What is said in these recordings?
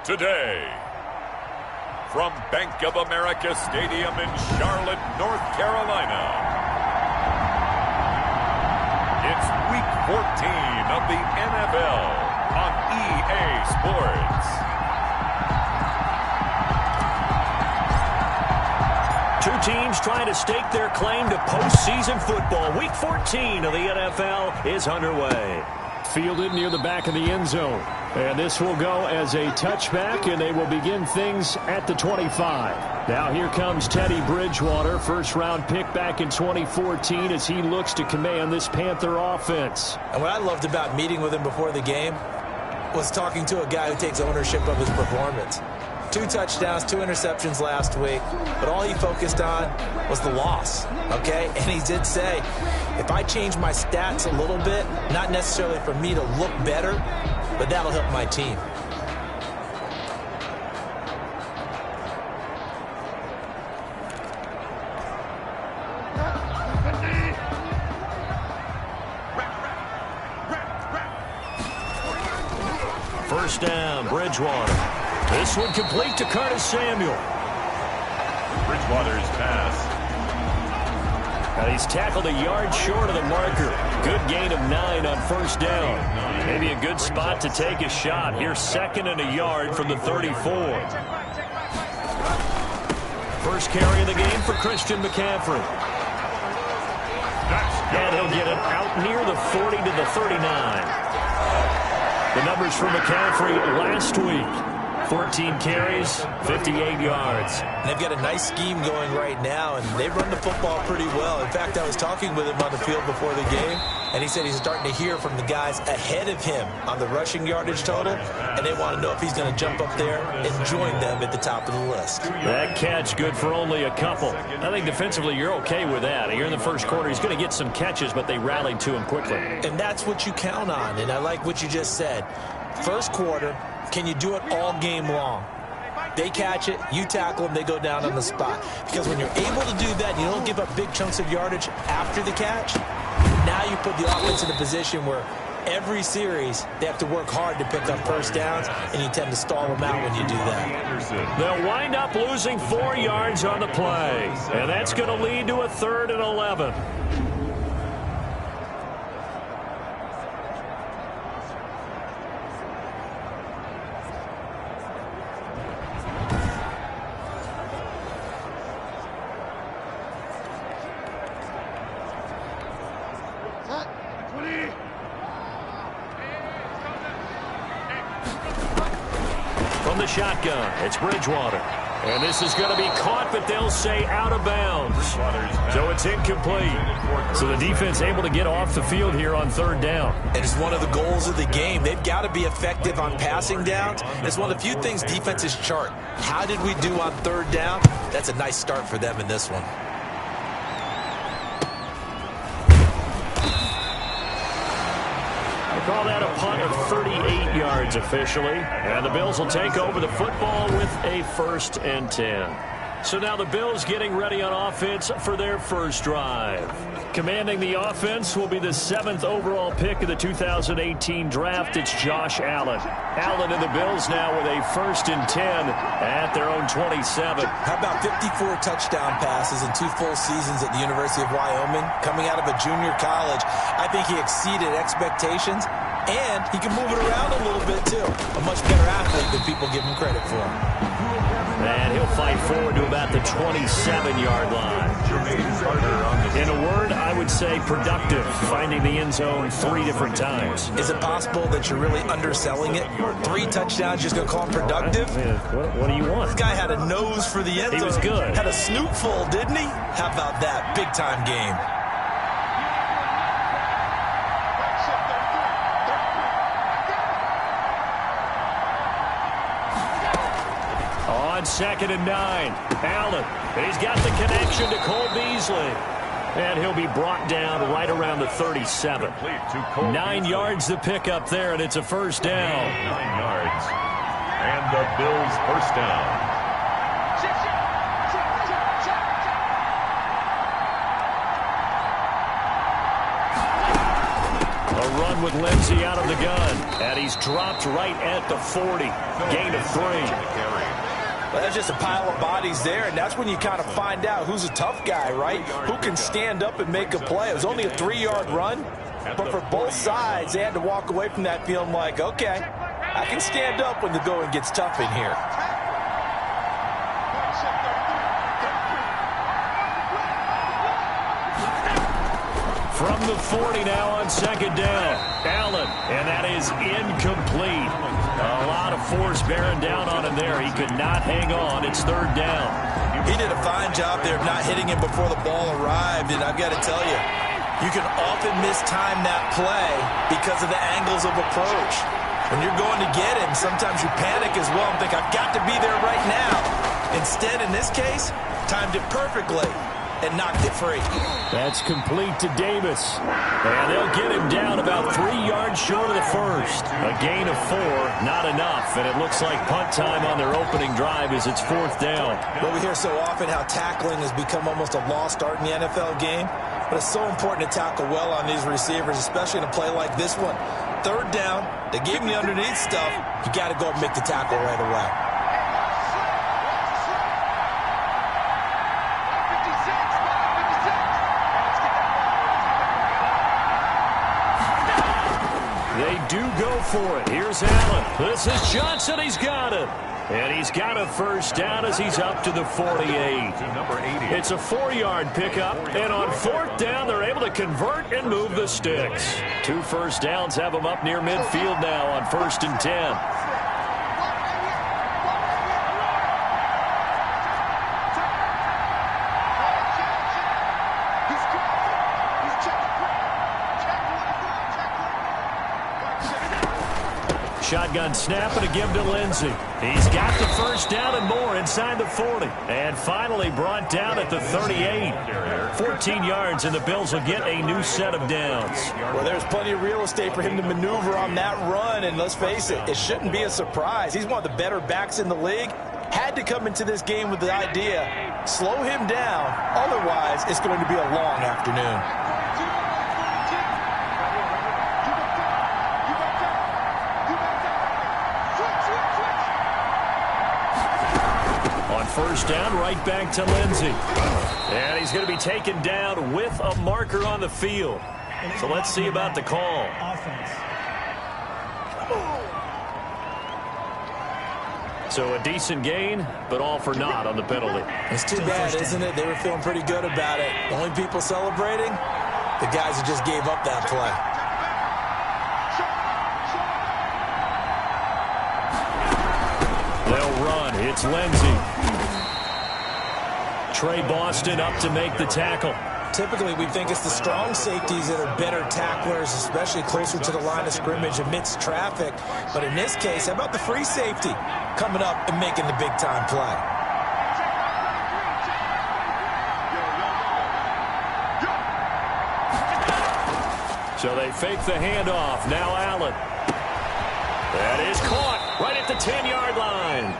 today. From Bank of America Stadium in Charlotte, North Carolina, it's Week 14 of the NFL on EA Sports. Two teams trying to stake their claim to postseason football. Week 14 of the NFL is underway. Fielded near the back of the end zone. And this will go as a touchback, and they will begin things at the 25. Now here comes Teddy Bridgewater, first-round pick back in 2014 as he looks to command this Panther offense. And what I loved about meeting with him before the game was talking to a guy who takes ownership of his performance. 2 touchdowns, 2 interceptions last week, but all he focused on was the loss, okay? And he did say, if I change my stats a little bit, not necessarily for me to look better, but that'll help my team. First down, Bridgewater. This one complete to Curtis Samuel. Bridgewater's pass. And he's tackled a yard short of the marker. Good gain of 9 on first down. Maybe a good spot to take a shot. Here's 2nd and a yard from the 34. First carry of the game for Christian McCaffrey. And he'll get it out near the 40 to the 39. The numbers for McCaffrey last week. 14 carries, 58 yards. And they've got a nice scheme going right now, and they run the football pretty well. In fact, I was talking with him on the field before the game, and he said he's starting to hear from the guys ahead of him on the rushing yardage total, and they want to know if he's going to jump up there and join them at the top of the list. That catch good for only a couple. I think defensively you're okay with that. Here in the first quarter, he's going to get some catches, but they rallied to him quickly. And that's what you count on, and I like what you just said. First quarter, can you do it all game long? They catch it, you tackle them, they go down on the spot. Because when you're able to do that, you don't give up big chunks of yardage after the catch, now you put the offense in a position where every series they have to work hard to pick up first downs, and you tend to stall them out when you do that. They'll wind up losing 4 yards on the play, and that's going to lead to a 3rd and 11. From the shotgun, it's Bridgewater. And this is going to be caught, but they'll say out of bounds. So it's incomplete. So the defense able to get off the field here on 3rd down. And it's one of the goals of the game. They've got to be effective on passing downs. It's one of the few things defenses chart. How did we do on 3rd down? That's a nice start for them in this one. Call that a punt of 38 yards officially. And the Bills will take over the football with a 1st and 10. So now the Bills getting ready on offense for their first drive. Commanding the offense will be the 7th overall pick of the 2018 draft. It's Josh Allen. Allen and the Bills now with a 1st and 10 at their own 27. How about 54 touchdown passes in 2 full seasons at the University of Wyoming? Coming out of a junior college, I think he exceeded expectations, and he can move it around a little bit too. A much better athlete than people give him credit for. And he'll fight forward to about the 27-yard line. In a word, I would say productive, finding the end zone 3 different times. Is it possible that you're really underselling it? 3 touchdowns, just going to call him productive? What do you want? This guy had a nose for the end zone. He was good. Had a snoot full, didn't he? How about that? Big-time game. On 2nd and 9, Allen. He's got the connection to Cole Beasley. And he'll be brought down right around the 37. 9 yards to pick up there, and it's a 1st down. 9 yards. And the Bills' 1st down. A run run with Lindsey out of the gun. And he's dropped right at the 40. Gain of 3. Well, that's just a pile of bodies there, and that's when you kind of find out who's a tough guy, right? Who can stand up and make a play. It was only a 3-yard run, but for both sides, they had to walk away from that feeling like, okay, I can stand up when the going gets tough in here. From the 40 now on 2nd down. Allen, and that is incomplete. A lot of force bearing down on him there. He could not hang on. It's 3rd down. He did a fine job there of not hitting him before the ball arrived, and I've got to tell you, you can often mistime that play because of the angles of approach. When you're going to get him, sometimes you panic as well and think, I've got to be there right now. Instead, in this case, timed it perfectly and knocked it free. That's complete to Davis. And they'll get him down about 3 yards short of the first. A gain of 4, not enough. And it looks like punt time on their opening drive as it's 4th down. Well, we hear so often how tackling has become almost a lost art in the NFL game. But it's so important to tackle well on these receivers, especially in a play like this one. 3rd down, they gave him the underneath stuff. You got to go and make the tackle right away. They do go for it. Here's Allen. This is Johnson. He's got it. And he's got a 1st down as he's up to the 48. It's a 4-yard pickup. And on 4th down, they're able to convert and move the sticks. 2 first downs have them up near midfield now on 1st and 10. Shotgun snap and a give to Lindsey. He's got the 1st down and more inside the 40. And finally brought down at the 38. 14 yards, and the Bills will get a new set of downs. Well, there's plenty of real estate for him to maneuver on that run, and let's face it, it shouldn't be a surprise. He's one of the better backs in the league. Had to come into this game with the idea, slow him down, otherwise it's going to be a long afternoon. On 1st down, right back to Lindsey. And he's going to be taken down with a marker on the field. So let's see about the call. So a decent gain, but all for naught on the penalty. It's too bad, isn't it? They were feeling pretty good about it. The only people celebrating, the guys who just gave up that play. They'll run. It's Lindsey. Trey Boston up to make the tackle. Typically, we think it's the strong safeties that are better tacklers, especially closer to the line of scrimmage amidst traffic. But in this case, how about the free safety coming up and making the big-time play? So they fake the handoff. Now Allen. That is caught right at the 10-yard line.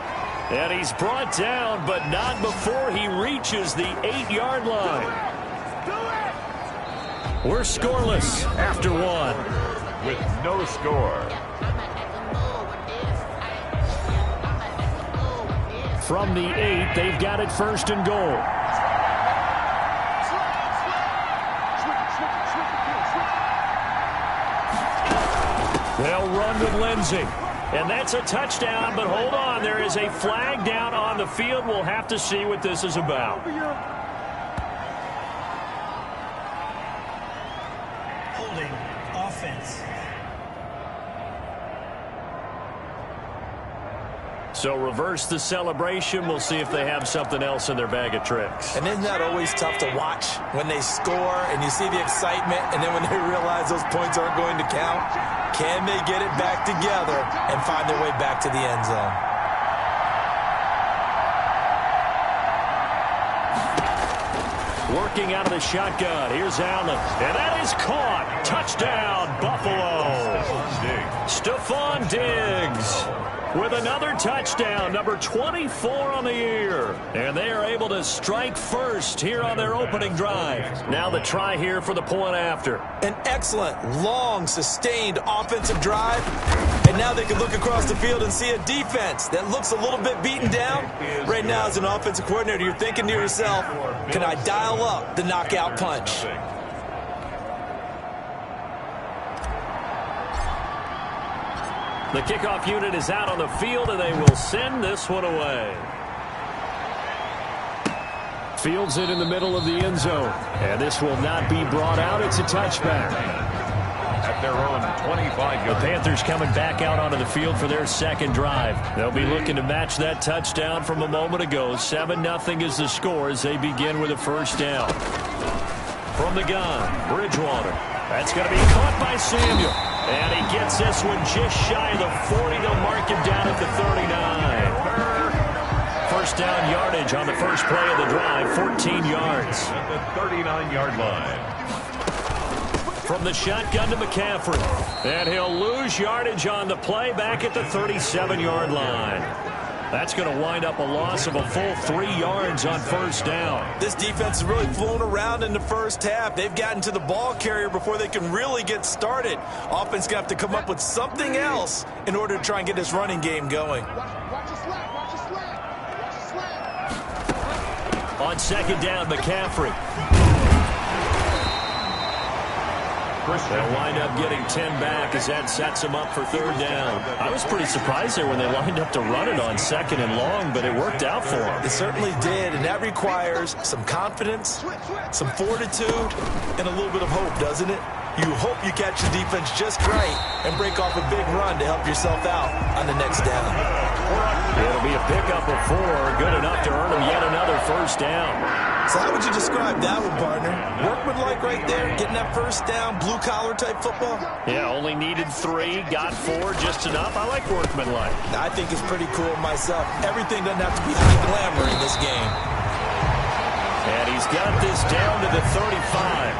And he's brought down, but not before he reaches the 8-yard line. We're scoreless after 1. With no score. From the 8, they've got it 1st and goal. They'll run with Lindsey. And that's a touchdown, but hold on. There is a flag down on the field. We'll have to see what this is about. Holding offense. So reverse the celebration. We'll see if they have something else in their bag of tricks. And isn't that always tough to watch when they score and you see the excitement, and then when they realize those points aren't going to count? Can they get it back together and find their way back to the end zone? Working out of the shotgun. Here's Allen. And that is caught. Touchdown, Buffalo. Stephon Diggs. with another touchdown, number 24 on the year. And they are able to strike first here on their opening drive. Now the try here for the point after. An excellent, long, sustained offensive drive. And now they can look across the field and see a defense that looks a little bit beaten down. Right now, as an offensive coordinator, you're thinking to yourself, can I dial up the knockout punch? The kickoff unit is out on the field, and they will send this one away. Fields it in the middle of the end zone. And this will not be brought out. It's a touchback. At their own 25 The Panthers coming back out onto the field for their second drive. They'll be looking to match that touchdown from a moment ago. 7-0 is the score as they begin with a first down. From the gun, Bridgewater. That's going to be caught by Samuel. And he gets this one just shy of the 40. They'll mark him down at the 39. First down yardage on the first play of the drive, 14 yards. at the 39-yard line. From the shotgun to McCaffrey. And he'll lose yardage on the play back at the 37-yard line. That's going to wind up a loss of a full 3 yards on first down. This defense has really flown around in the first half. They've gotten to the ball carrier before they can really get started. Offense going to have to come up with something else in order to try and get this running game going. On second down, McCaffrey. They'll wind up getting 10 back as that sets them up for third down. I was pretty surprised there when they lined up to run it on second and long, but it worked out for them. It certainly did, and that requires some confidence, some fortitude, and a little bit of hope, doesn't it? You hope you catch the defense just right and break off a big run to help yourself out on the next down. It'll be a pickup of 4, good enough to earn them yet another first down. So how would you describe that one, partner? Workmanlike right there, getting that first down, blue-collar type football? Yeah, only needed 3, got 4, just enough. I like workmanlike. I think it's pretty cool myself. Everything doesn't have to be high glamour in this game. And he's got this down to the 35.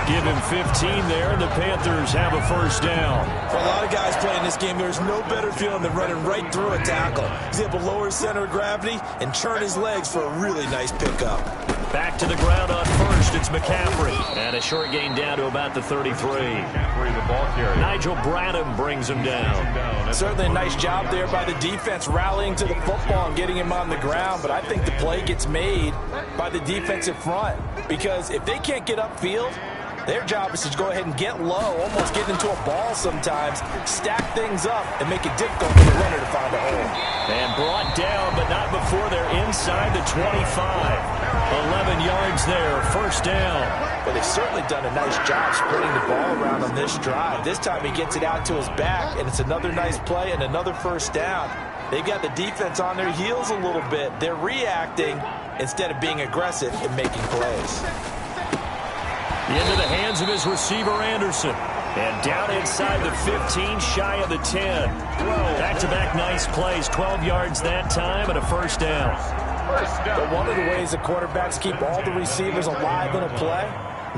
Give him 15 there, and the Panthers have a first down. For a lot of guys playing this game, there's no better feeling than running right through a tackle. He's able to lower his center of gravity and turn his legs for a really nice pickup. Back to the ground on first, it's McCaffrey. And a short gain down to about the 33. Nigel Bradham brings him down. Certainly a nice job there by the defense rallying to the football and getting him on the ground, but I think the play gets made by the defensive front because if they can't get upfield, their job is to go ahead and get low, almost get into a ball sometimes, stack things up, and make it difficult for the runner to find a hole. And brought down, but not before they're inside the 25. 11 yards there, first down. But they've certainly done a nice job spreading the ball around on this drive. This time he gets it out to his back, and it's another nice play and another first down. They've got the defense on their heels a little bit. They're reacting instead of being aggressive and making plays. Into the hands of his receiver, Anderson. And down inside the 15, shy of the 10. Back-to-back nice plays, 12 yards that time and a first down. But one of the ways the quarterbacks keep all the receivers alive in a play,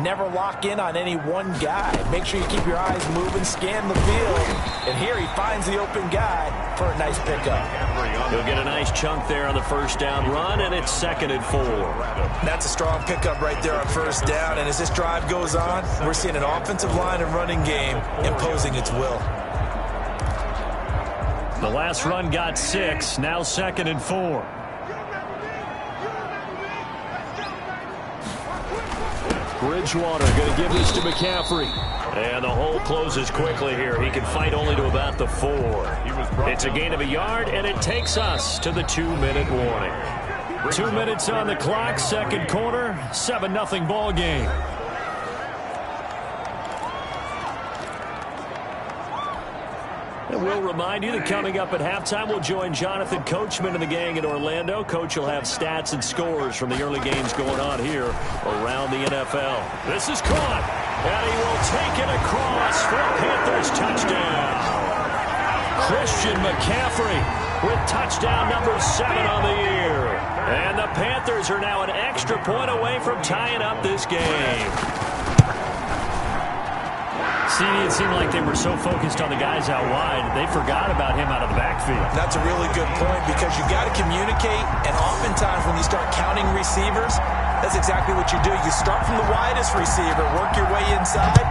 never lock in on any one guy. Make sure you keep your eyes moving, scan the field. And here he finds the open guy for a nice pickup. He'll get a nice chunk there on the first down run, and it's 2nd and 4. That's a strong pickup right there on first down. And as this drive goes on, we're seeing an offensive line and running game imposing its will. The last run got 6, now 2nd and 4. Bridgewater going to give this to McCaffrey. And the hole closes quickly here. He can fight only to about the 4. It's a gain of a yard, and it takes us to the 2-minute warning. 2 minutes on the clock, second quarter, 7-0 ball game. And we'll remind you that coming up at halftime, we'll join Jonathan Coachman and the gang in Orlando. Coach will have stats and scores from the early games going on here around the NFL. This is caught, and he will take it across for a Panthers touchdown. Christian McCaffrey with touchdown number 7 on the year. And the Panthers are now an extra point away from tying up this game. CD, it seemed like they were so focused on the guys out wide, they forgot about him out of the backfield. That's a really good point because you got to communicate, and oftentimes when you start counting receivers, that's exactly what you do. You start from the widest receiver, work your way inside.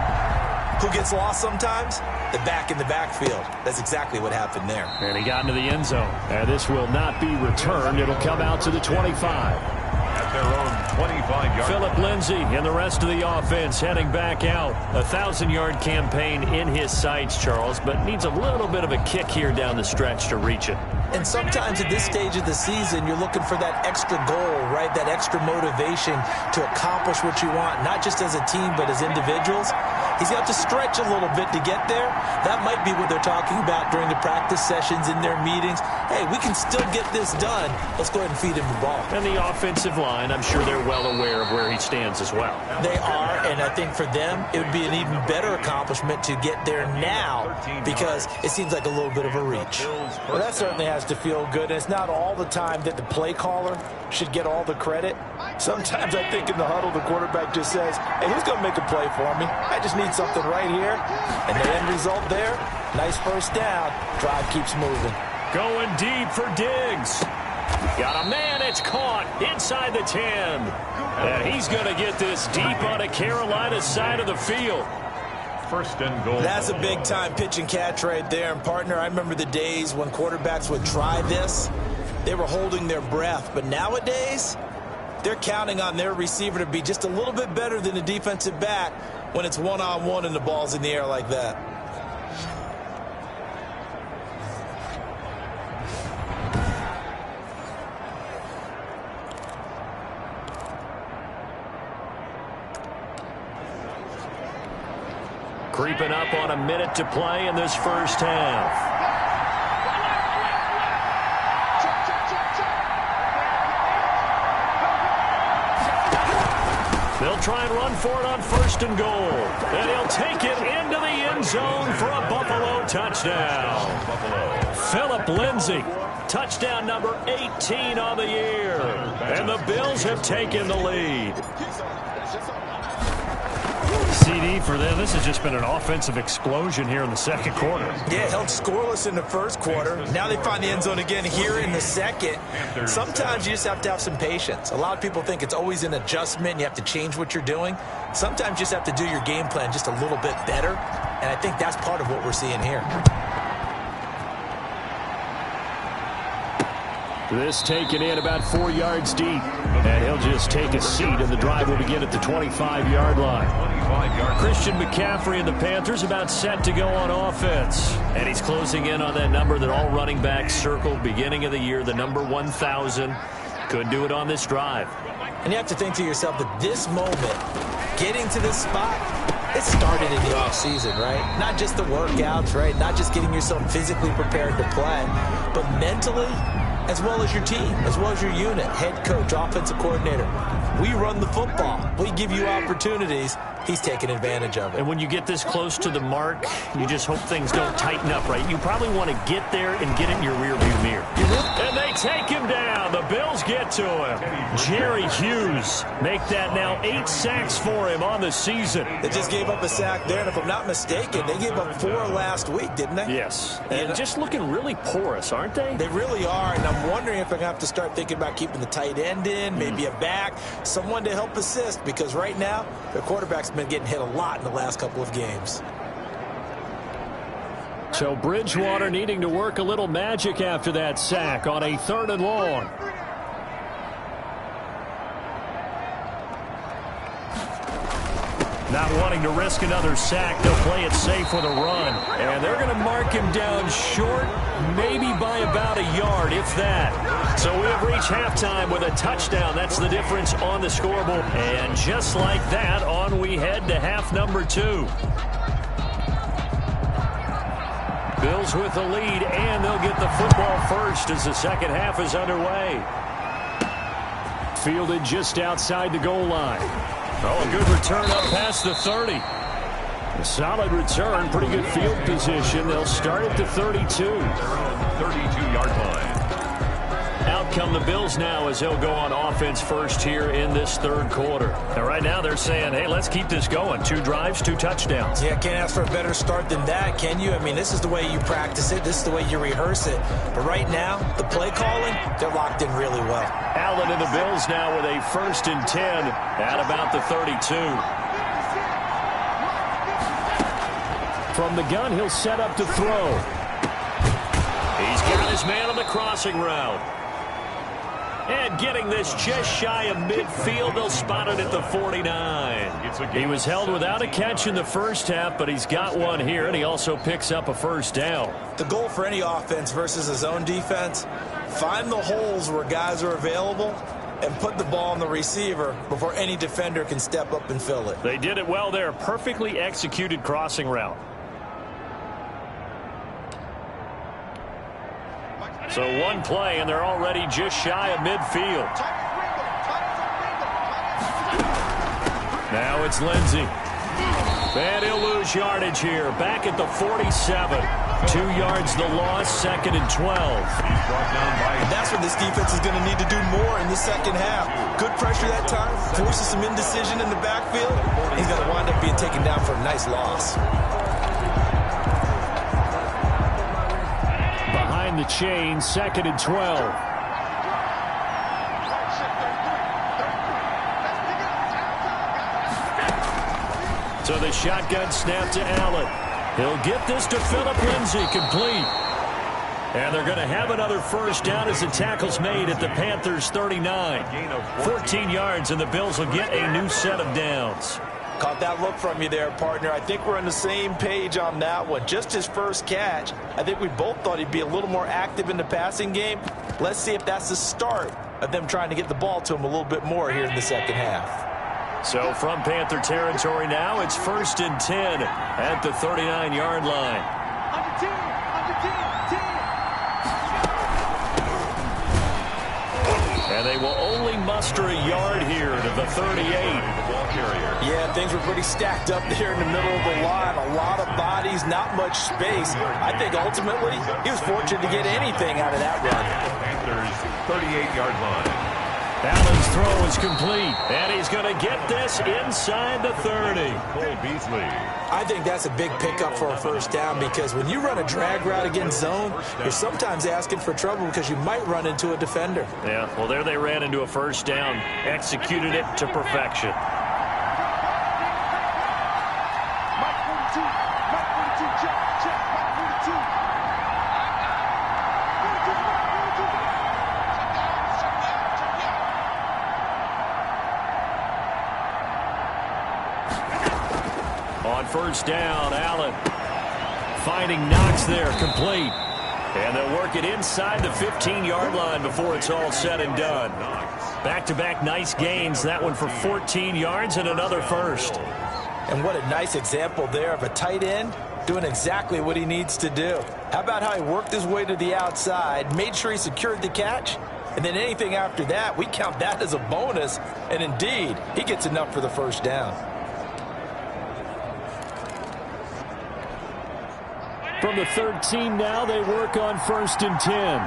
Who gets lost sometimes? The back in the backfield. That's exactly what happened there. And he got into the end zone. And this will not be returned. It'll come out to the 25. At their own 25-yard. Philip Lindsay and the rest of the offense heading back out. A 1,000-yard campaign in his sights, Charles, but needs a little bit of a kick here down the stretch to reach it. And sometimes at this stage of the season, you're looking for that extra goal, right? That extra motivation to accomplish what you want, not just as a team, but as individuals. He's got to stretch a little bit to get there. That might be what they're talking about during the practice sessions in their meetings. Hey, we can still get this done. Let's go ahead and feed him the ball. And the offensive line, I'm sure they're well aware of where he stands as well. They are, and I think for them, it would be an even better accomplishment to get there now because it seems like a little bit of a reach. Well, that certainly has to feel good. And it's not all the time that the play caller should get all the credit. Sometimes I think in the huddle, the quarterback just says, hey, who's going to make a play for me? I just need something right here. And the end result there, nice first down. Drive keeps moving. Going deep for Diggs. Got a man, it's caught inside the 10. And he's going to get this deep on a Carolina side of the field. First and goal. That's a big-time pitch and catch right there. And, partner, I remember the days when quarterbacks would try this. They were holding their breath. But nowadays, they're counting on their receiver to be just a little bit better than the defensive back when it's one-on-one and the ball's in the air like that. Creeping up on a minute to play in this first half. They'll try and run for it on first and goal. And he'll take it into the end zone for a Buffalo touchdown. Philip Lindsay, touchdown number 18 on the year. And the Bills have taken the lead. CD for them, this has just been an offensive explosion here in the second quarter. Yeah, held scoreless in the first quarter. Now they find the end zone again here in the second. Sometimes you just have to have some patience. A lot of people think it's always an adjustment. You have to change what you're doing. Sometimes you just have to do your game plan just a little bit better. And I think that's part of what we're seeing here. This taken in about 4 yards deep. And he'll just take a seat, and the drive will begin at the 25-yard line. Christian McCaffrey and the Panthers about set to go on offense. And he's closing in on that number that all running backs circled beginning of the year, the number 1,000. Could do it on this drive. And you have to think to yourself that this moment, getting to this spot, it started in the offseason, right? Not just the workouts, right? Not just getting yourself physically prepared to play, but mentally, as well as your team, as well as your unit, head coach, offensive coordinator. We run the football. We give you opportunities. He's taking advantage of it. And when you get this close to the mark, you just hope things don't tighten up, right? You probably want to get there and get it in your rearview mirror. And they take him down. The Bills get to him. Jerry Hughes make that now 8 sacks for him on the season. They just gave up a sack there, and if I'm not mistaken, they gave up 4 last week, didn't they? Yes. And just looking really porous, aren't they? They really are, and I'm wondering if they're going to have to start thinking about keeping the tight end in, maybe a back, someone to help assist, because right now, their quarterback's been getting hit a lot in the last couple of games. So Bridgewater needing to work a little magic after that sack on a 3rd and long. Not wanting to risk another sack, they'll play it safe with a run. And they're going to mark him down short, maybe by about a yard, if that. So we have reached halftime with a touchdown. That's the difference on the scoreboard. And just like that, on we head to half number 2. Bills with the lead, and they'll get the football first as the second half is underway. Fielded just outside the goal line. Oh, a good return up past the 30. A solid return, pretty good field position. They'll start at the 32. 32-yard line. Out come the Bills now as they'll go on offense first here in this third quarter. And right now they're saying, hey, let's keep this going. 2 drives, 2 touchdowns. Yeah, can't ask for a better start than that, can you? I mean, this is the way you practice it. This is the way you rehearse it. But right now, the play calling, they're locked in really well. Allen and the Bills now with a 1st and 10 at about the 32. From the gun, he'll set up to throw. He's got his man on the crossing route. And getting this just shy of midfield, they'll spot it at the 49. He was held without a catch in the first half, but he's got one here, and he also picks up a 1st down. The goal for any offense versus a zone defense, find the holes where guys are available and put the ball on the receiver before any defender can step up and fill it. They did it well there. Perfectly executed crossing route. So 1 play, and they're already just shy of midfield. Now it's Lindsey. And he'll lose yardage here. Back at the 47. 2 yards the loss, 2nd and 12. And that's what this defense is going to need to do more in the second half. Good pressure that time, forces some indecision in the backfield. He's going to wind up being taken down for a nice loss. Behind the chain, 2nd and 12. So the shotgun snap to Allen. He'll get this to Phillip Lindsay, complete. And they're going to have another 1st down as the tackle's made at the Panthers' 39. 14 yards, and the Bills will get a new set of downs. Caught that look from you there, partner. I think we're on the same page on that one. Just his first catch. I think we both thought he'd be a little more active in the passing game. Let's see if that's the start of them trying to get the ball to him a little bit more here in the second half. So from Panther territory now, it's 1st and 10 at the 39-yard line. And they will only muster a yard here to the 38. Yeah, things were pretty stacked up there in the middle of the line. A lot of bodies, not much space. I think ultimately he was fortunate to get anything out of that run. Panthers 38-yard line. Allen's throw is complete, and he's going to get this inside the 30. Cole Beasley. I think that's a big pickup for a 1st down because when you run a drag route against zone, you're sometimes asking for trouble because you might run into a defender. Yeah, well, there they ran into a 1st down, executed it to perfection. On 1st down, Allen finding Knox there, complete. And they'll work it inside the 15-yard line before it's all said and done. Back-to-back nice gains, that one for 14 yards and another 1st. And what a nice example there of a tight end doing exactly what he needs to do. How about how he worked his way to the outside, made sure he secured the catch, and then anything after that, we count that as a bonus. And indeed, he gets enough for the 1st down. From the 13 now, they work on 1st and 10.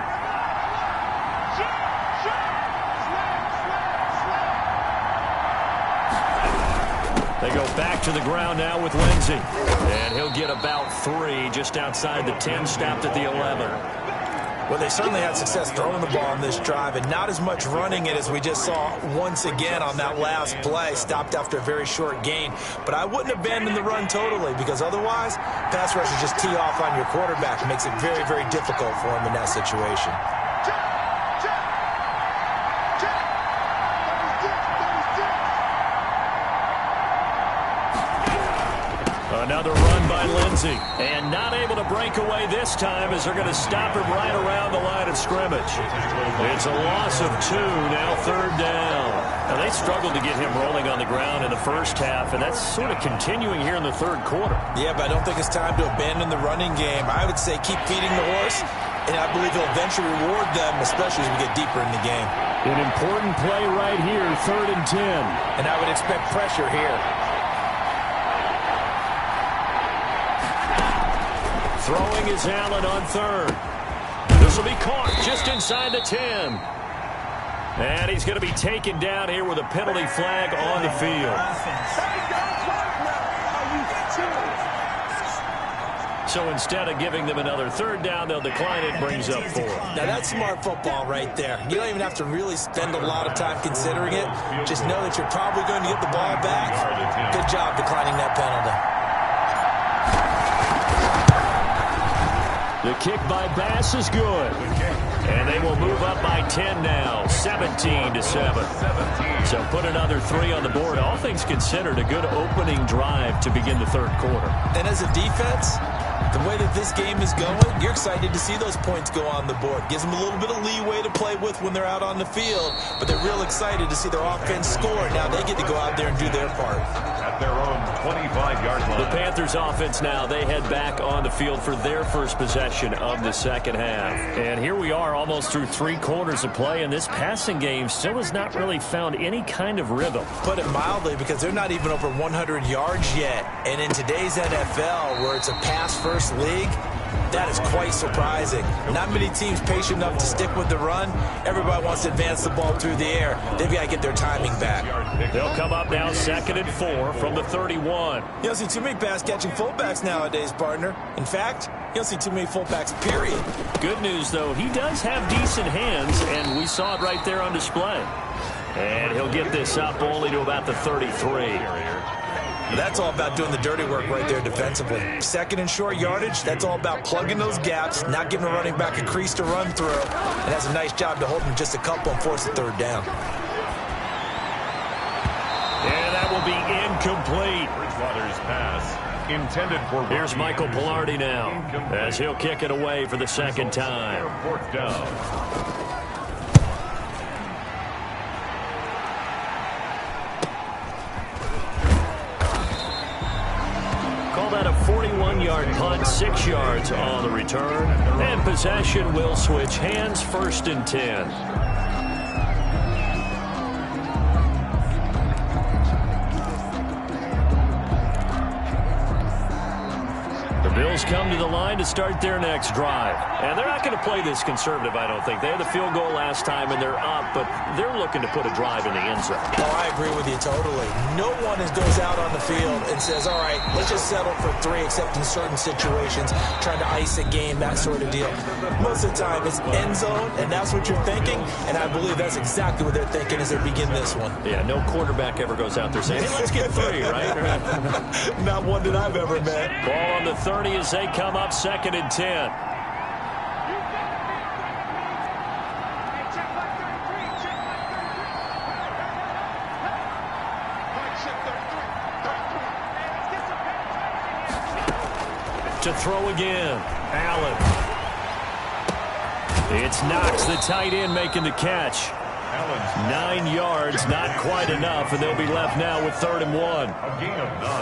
They go back to the ground now with Lindsey. And he'll get about 3 just outside the 10, stopped at the 11. Well, they certainly had success throwing the ball on this drive and not as much running it as we just saw once again on that last play. Stopped after a very short gain. But I wouldn't abandon the run totally because otherwise, pass rushers just tee off on your quarterback. It makes it very, very difficult for him in that situation. Another run by Lindsey. And not able to break away this time as they're going to stop him right around the line of scrimmage. It's a loss of 2, now 3rd down. Now they struggled to get him rolling on the ground in the first half, and that's sort of continuing here in the 3rd quarter. Yeah, but I don't think it's time to abandon the running game. I would say keep feeding the horse, and I believe he'll eventually reward them, especially as we get deeper in the game. An important play right here, 3rd and 10. And I would expect pressure here. Throwing is Allen on 3rd. This will be caught just inside the 10. And he's going to be taken down here with a penalty flag on the field. So instead of giving them another third down, they'll decline it, brings up 4. Now, that's smart football right there. You don't even have to really spend a lot of time considering it. Just know that you're probably going to get the ball back. Good job declining that penalty. The kick by Bass is good. And they will move up by 10 now, 17-7. So put another 3 on the board. All things considered, a good opening drive to begin the third quarter. And as a defense, the way that this game is going, you're excited to see those points go on the board. Gives them a little bit of leeway to play with when they're out on the field, but they're real excited to see their offense score. Now they get to go out there and do their part. At their own 25-yard line. The Panthers offense now, they head back on the field for their first possession of the second half. And here we are almost through 3 quarters of play, and this passing game still has not really found any kind of rhythm. Put it mildly, because they're not even over 100 yards yet. And in today's NFL, where it's a pass-first league, that is quite surprising. Not many teams patient enough to stick with the run. Everybody wants to advance the ball through the air. They've got to get their timing back. They'll come up now 2nd and 4 from the 31. You don't see too many pass-catching fullbacks nowadays, partner. In fact, you don't see too many fullbacks, period. Good news, though, he does have decent hands, and we saw it right there on display. And he'll get this up only to about the 33. That's all about doing the dirty work right there defensively. 2nd and short yardage, that's all about plugging those gaps, not giving a running back a crease to run through. And that's a nice job to hold him just a couple and force a 3rd down. And that will be incomplete. Bridgewater's pass intended for... Here's Michael Pilardi now, as he'll kick it away for the 2nd time. 4th down. Call that a 41-yard punt, 6 yards on the return. And possession will switch hands, 1st and 10. Bills come to the line to start their next drive. And they're not going to play this conservative, I don't think. They had the field goal last time, and they're up, but they're looking to put a drive in the end zone. Oh, I agree with you totally. No one goes out on the field and says, all right, let's just settle for 3, except in certain situations, trying to ice a game, that sort of deal. Most of the time, it's end zone, and that's what you're thinking, and I believe that's exactly what they're thinking as they begin this one. Yeah, no quarterback ever goes out there saying, hey, let's get 3, right? Not one that I've ever met. Ball on the 30 as they come up 2nd and 10. To throw again, Allen. It's Knox, the tight end, making the catch. 9 yards, not quite enough, and they'll be left now with 3rd and 1.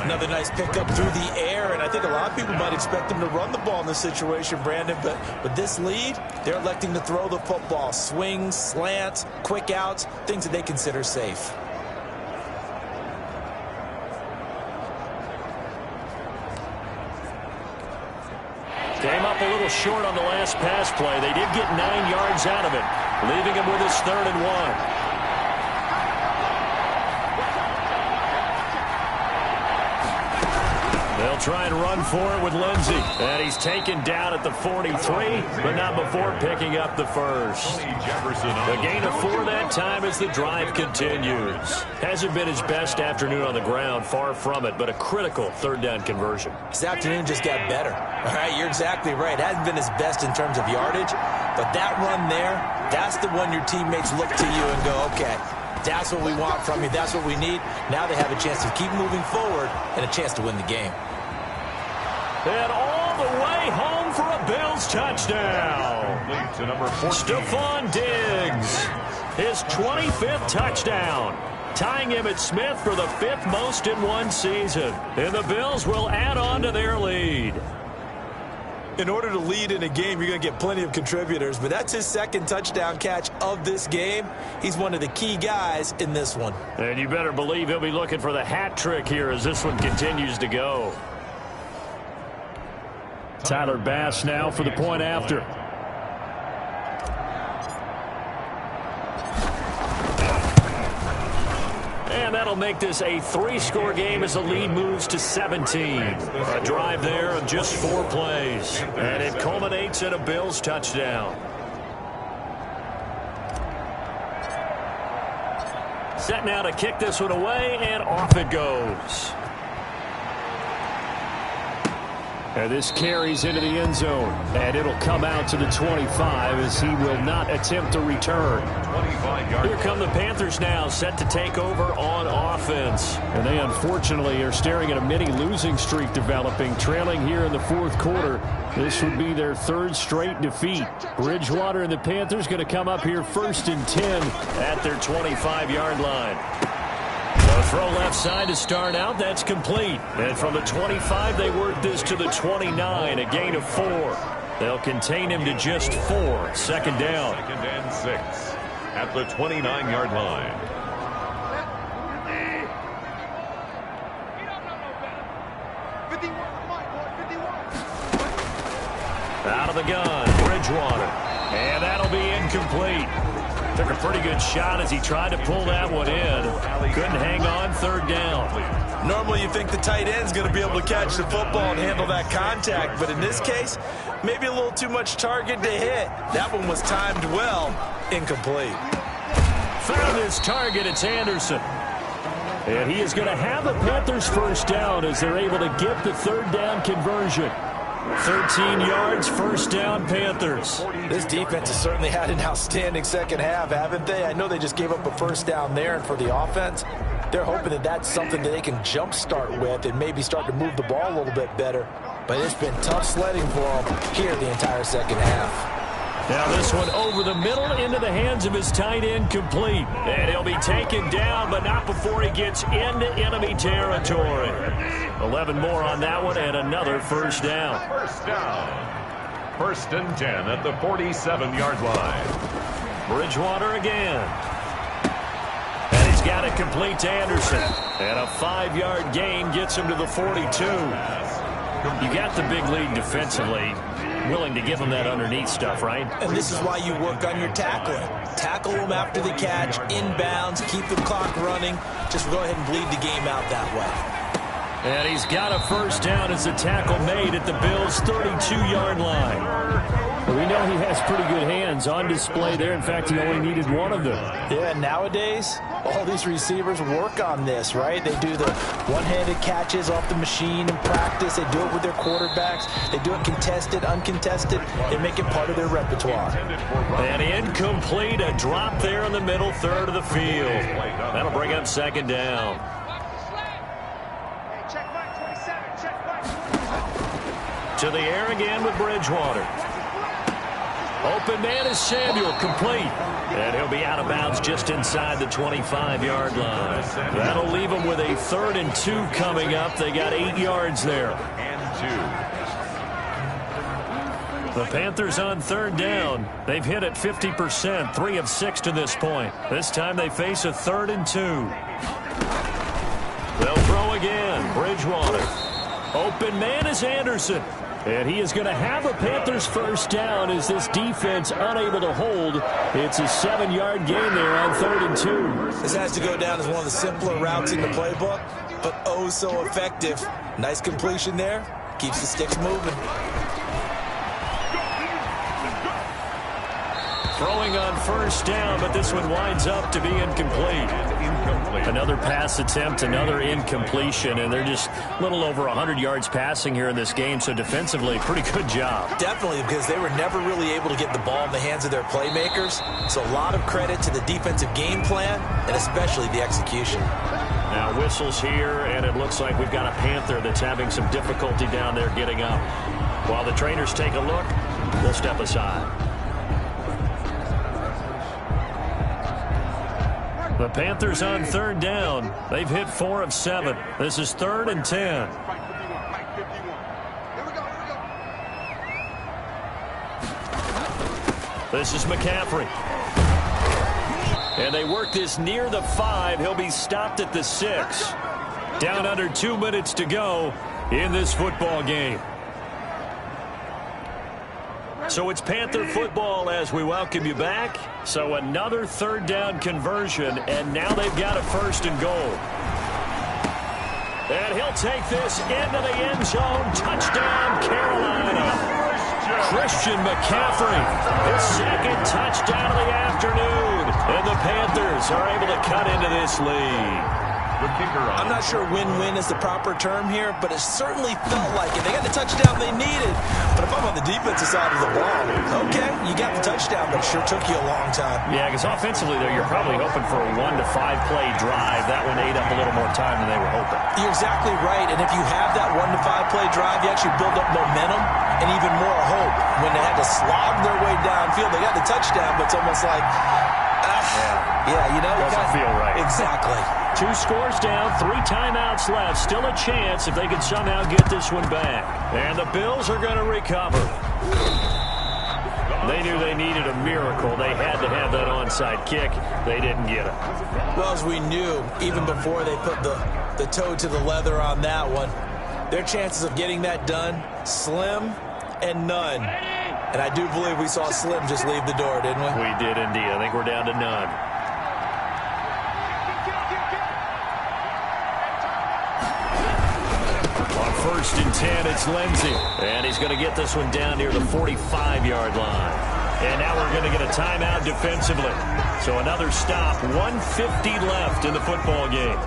Another nice pickup through the air, and I think a lot of people might expect them to run the ball in this situation, Brandon, but with this lead, they're electing to throw the football. Swings, slants, quick outs, things that they consider safe. Came up a little short on the last pass play. They did get 9 yards out of it, leaving him with his 3rd and 1. They'll try and run for it with Lindsey. And he's taken down at the 43, but not before picking up the first. A gain of 4 that time as the drive continues. Hasn't been his best afternoon on the ground, far from it, but a critical 3rd down conversion. This afternoon just got better. All right, you're exactly right. Hasn't been his best in terms of yardage, but that run there, that's the one your teammates look to you and go, okay, that's what we want from you. That's what we need. Now they have a chance to keep moving forward and a chance to win the game. And all the way home for a Bills touchdown. To number 14. Stephon Diggs, his 25th touchdown, tying Emmitt Smith for the 5th most in one season. And the Bills will add on to their lead. In order to lead in a game, you're going to get plenty of contributors, but that's his 2nd touchdown catch of this game. He's one of the key guys in this one. And you better believe he'll be looking for the hat trick here as this one continues to go. Tyler Bass now for the point after. that'll make this a 3-score game as the lead moves to 17. A drive there of just 4 plays. And it culminates in a Bills touchdown. Set now to kick this one away, and off it goes. And this carries into the end zone, and it'll come out to the 25 as he will not attempt to return. Here come the Panthers now, set to take over on offense. And they unfortunately are staring at a mini losing streak developing, trailing here in the 4th quarter. This would be their 3rd straight defeat. Bridgewater and the Panthers going to come up here 1st and 10 at their 25-yard line. The throw left side to start out. That's complete. And from the 25, they work this to the 29, a gain of 4. They'll contain him to just 4. 2nd down. 2nd and 6 at the 29-yard line. Out of the gun, Bridgewater. And that'll be incomplete. Took a pretty good shot as he tried to pull that one in. Couldn't hang on. 3rd down. Normally you think the tight end's going to be able to catch the football and handle that contact, but in this case, maybe a little too much target to hit. That one was timed well. Incomplete. Found his target. It's Anderson. And he is going to have the Panthers 1st down as they're able to get the 3rd down conversion. 13 yards, 1st down, Panthers. This defense has certainly had an outstanding 2nd half, haven't they? I know they just gave up a 1st down there, and for the offense, they're hoping that that's something that they can jumpstart with and maybe start to move the ball a little bit better. But it's been tough sledding for them here the entire 2nd half. Now this one over the middle into the hands of his tight end, complete. And he'll be taken down, but not before he gets into enemy territory. 11 more on that one, and another 1st down. 1st down. 1st and 10 at the 47-yard line. Bridgewater again. And he's got it complete to Anderson. And a 5-yard gain gets him to the 42. You got the big lead defensively. Willing to give them that underneath stuff, right? And this is why you work on your tackling. Tackle them after the catch, inbounds, keep the clock running. Just go ahead and bleed the game out that way. And he's got a 1st down as the tackle made at the Bills' 32-yard line. Well, we know he has pretty good hands on display there. In fact, he only needed one of them. Yeah, nowadays, all these receivers work on this, right? They do the one-handed catches off the machine in practice. They do it with their quarterbacks. They do it contested, uncontested. They make it part of their repertoire. And incomplete, a drop there in the middle third of the field. That'll bring up 2nd down. To the air again with Bridgewater. Open man is Samuel, complete. And he'll be out of bounds just inside the 25-yard line. That'll leave them with a 3rd and 2 coming up. They got 8 yards there. And 2. The Panthers on 3rd down. They've hit it 50%, 3 of 6 to this point. This time they face a 3rd and 2. They'll throw again. Bridgewater. Open man is Anderson. And he is going to have a Panthers 1st down as this defense unable to hold. It's a 7-yard gain there on 3rd and 2. This has to go down as one of the simpler routes in the playbook, but oh so effective. Nice completion there. Keeps the sticks moving. Throwing on 1st down, but this one winds up to be incomplete. Another pass attempt, another incompletion, and they're just a little over 100 yards passing here in this game, so defensively, pretty good job. Definitely, because they were never really able to get the ball in the hands of their playmakers, so a lot of credit to the defensive game plan, and especially the execution. Now whistles here, and it looks like we've got a Panther that's having some difficulty down there getting up. While the trainers take a look, we'll step aside. The Panthers on 3rd down. They've hit 4 of 7. This is 3rd and 10. This is McCaffrey. And they work this near the 5. He'll be stopped at the 6. Down under 2 minutes to go in this football game. So it's Panther football as we welcome you back. So another third down conversion, and now they've got a 1st and goal. And he'll take this into the end zone. Touchdown, Carolina. Christian McCaffrey, his 2nd touchdown of the afternoon. And the Panthers are able to cut into this lead. I'm not sure win-win is the proper term here, but it certainly felt like it. They got the touchdown they needed. But if I'm on the defensive side of the ball, okay, you got the touchdown, but it sure took you a long time. Yeah, because offensively, though, you're probably hoping for a 1 to 5 play drive. That one ate up a little more time than they were hoping. You're exactly right, and if you have that 1 to 5 play drive, you actually build up momentum and even more hope. When they had to slog their way downfield, they got the touchdown, but it's almost like, you know, doesn't feel right. Exactly. 2 scores down, 3 timeouts left. Still a chance if they can somehow get this one back. And the Bills are going to recover. They knew they needed a miracle. They had to have that onside kick. They didn't get it. Well, as we knew, even before they put the toe to the leather on that one, their chances of getting that done, slim and none. And I do believe we saw Slim just leave the door, didn't we? We did indeed. I think we're down to none. On 1st and 10, it's Lindsey. And he's going to get this one down near the 45-yard line. And now we're going to get a timeout defensively. So another stop, 1:50 left in the football game.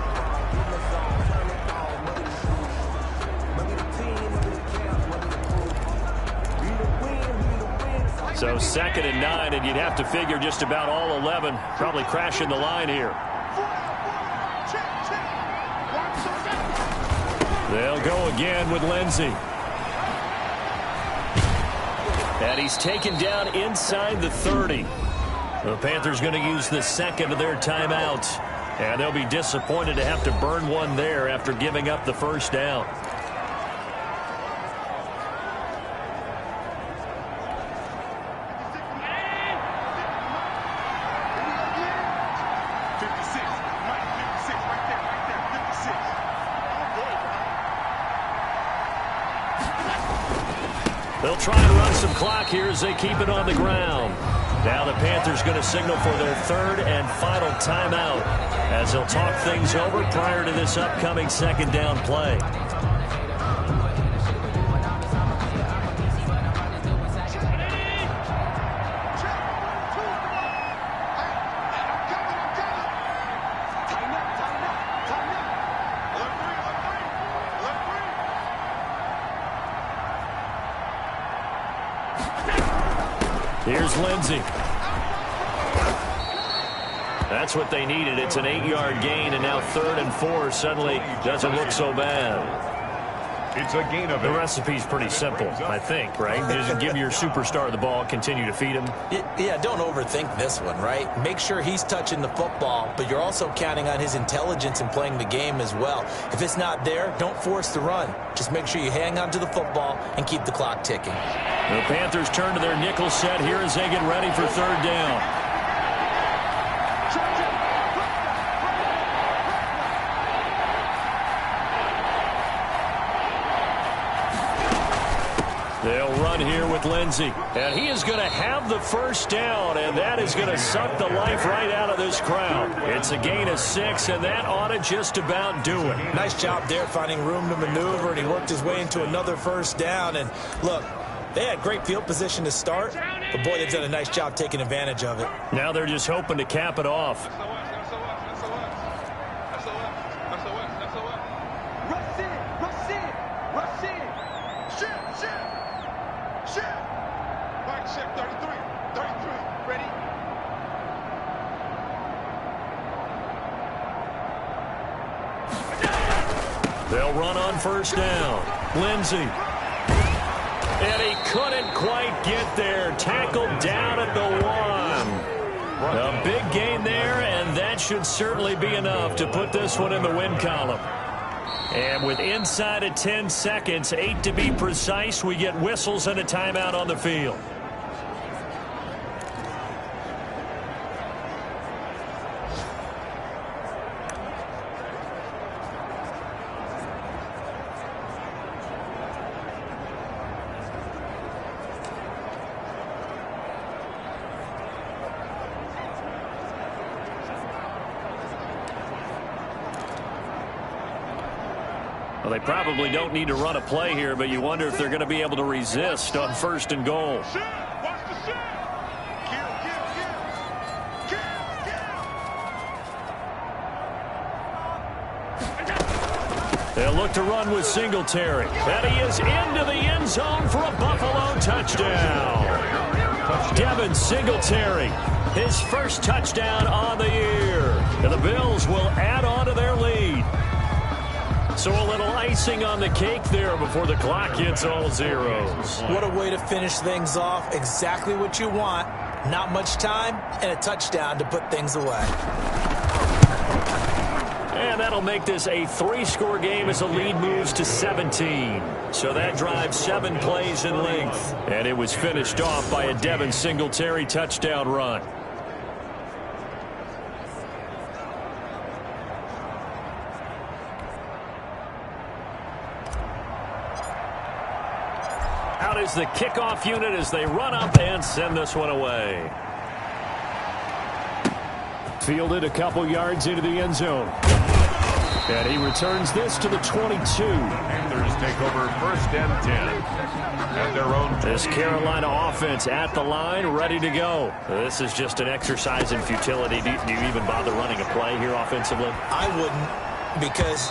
So 2nd and 9, and you'd have to figure just about all 11 probably crashing the line here. They'll go again with Lindsey. And he's taken down inside the 30. The Panthers going to use the 2nd of their timeouts. And they'll be disappointed to have to burn one there after giving up the 1st down. They'll try and run some clock here as they keep it on the ground. Now the Panthers going to signal for their 3rd and final timeout as they'll talk things over prior to this upcoming 2nd down play. Here's Lindsey. That's what they needed. It's an 8-yard gain, and now 3rd and 4 suddenly doesn't look so bad. It's a gain of The recipe's pretty simple, I think, right? Just give your superstar the ball, continue to feed him. Yeah, don't overthink this one, right? Make sure he's touching the football, but you're also counting on his intelligence in playing the game as well. If it's not there, don't force the run. Just make sure you hang on to the football and keep the clock ticking. The Panthers turn to their nickel set here as they get ready for 3rd down. They'll run here with Lindsey. And he is going to have the 1st down, and that is going to suck the life right out of this crowd. It's a gain of 6, and that ought to just about do it. Nice job there finding room to maneuver, and he worked his way into another 1st down. And look, they had great field position to start, but boy, they've done a nice job taking advantage of it. Now they're just hoping to cap it off. They'll run on 1st down. Lindsey. And he couldn't quite get there. Tackled down at the 1. A big gain there, and that should certainly be enough to put this one in the win column. And with inside of 10 seconds, 8 to be precise, we get whistles and a timeout on the field. Well, they probably don't need to run a play here, but you wonder if they're going to be able to resist on 1st and goal. They'll look to run with Singletary. And he is into the end zone for a Buffalo touchdown. Devin Singletary, his first touchdown on the year. And the Bills will add on to their lead. So a little icing on the cake there before the clock hits all zeros. What a way to finish things off. Exactly what you want. Not much time and a touchdown to put things away. And that'll make this a 3-score game as the lead moves to 17. So that drives 7 plays in length. And it was finished off by a Devin Singletary touchdown run. Out is the kickoff unit as they run up and send this one away. Fielded a couple yards into the end zone. And he returns this to the 22. Panthers take over 1st and 10 at their own. This Carolina offense at the line, ready to go. This is just an exercise in futility. Do you even bother running a play here offensively? I wouldn't, because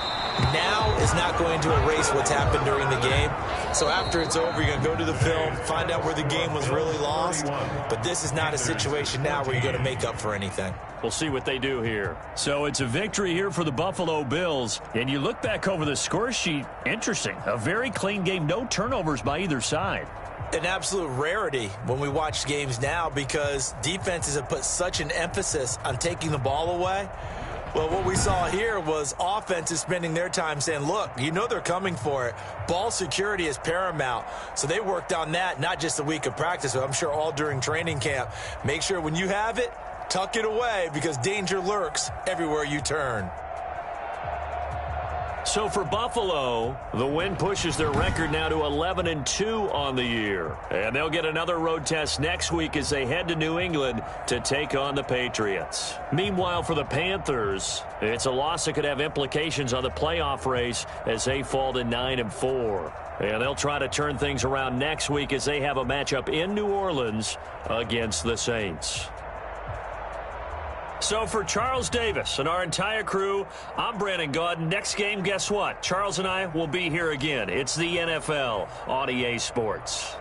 now is not going to erase what's happened during the game. So after it's over, you're going to go to the film, find out where the game was really lost. But this is not a situation now where you're going to make up for anything. We'll see what they do here. So it's a victory here for the Buffalo Bills. And you look back over the score sheet, interesting. A very clean game, no turnovers by either side. An absolute rarity when we watch games now because defenses have put such an emphasis on taking the ball away. Well, what we saw here was offenses spending their time saying, look, you know they're coming for it. Ball security is paramount. So they worked on that, not just a week of practice, but I'm sure all during training camp. Make sure when you have it, tuck it away because danger lurks everywhere you turn. So for Buffalo, the win pushes their record now to 11-2 on the year. And they'll get another road test next week as they head to New England to take on the Patriots. Meanwhile, for the Panthers, it's a loss that could have implications on the playoff race as they fall to 9-4. And they'll try to turn things around next week as they have a matchup in New Orleans against the Saints. So for Charles Davis and our entire crew, I'm Brandon Gaudin. Next game, guess what? Charles and I will be here again. It's the NFL on EA Sports.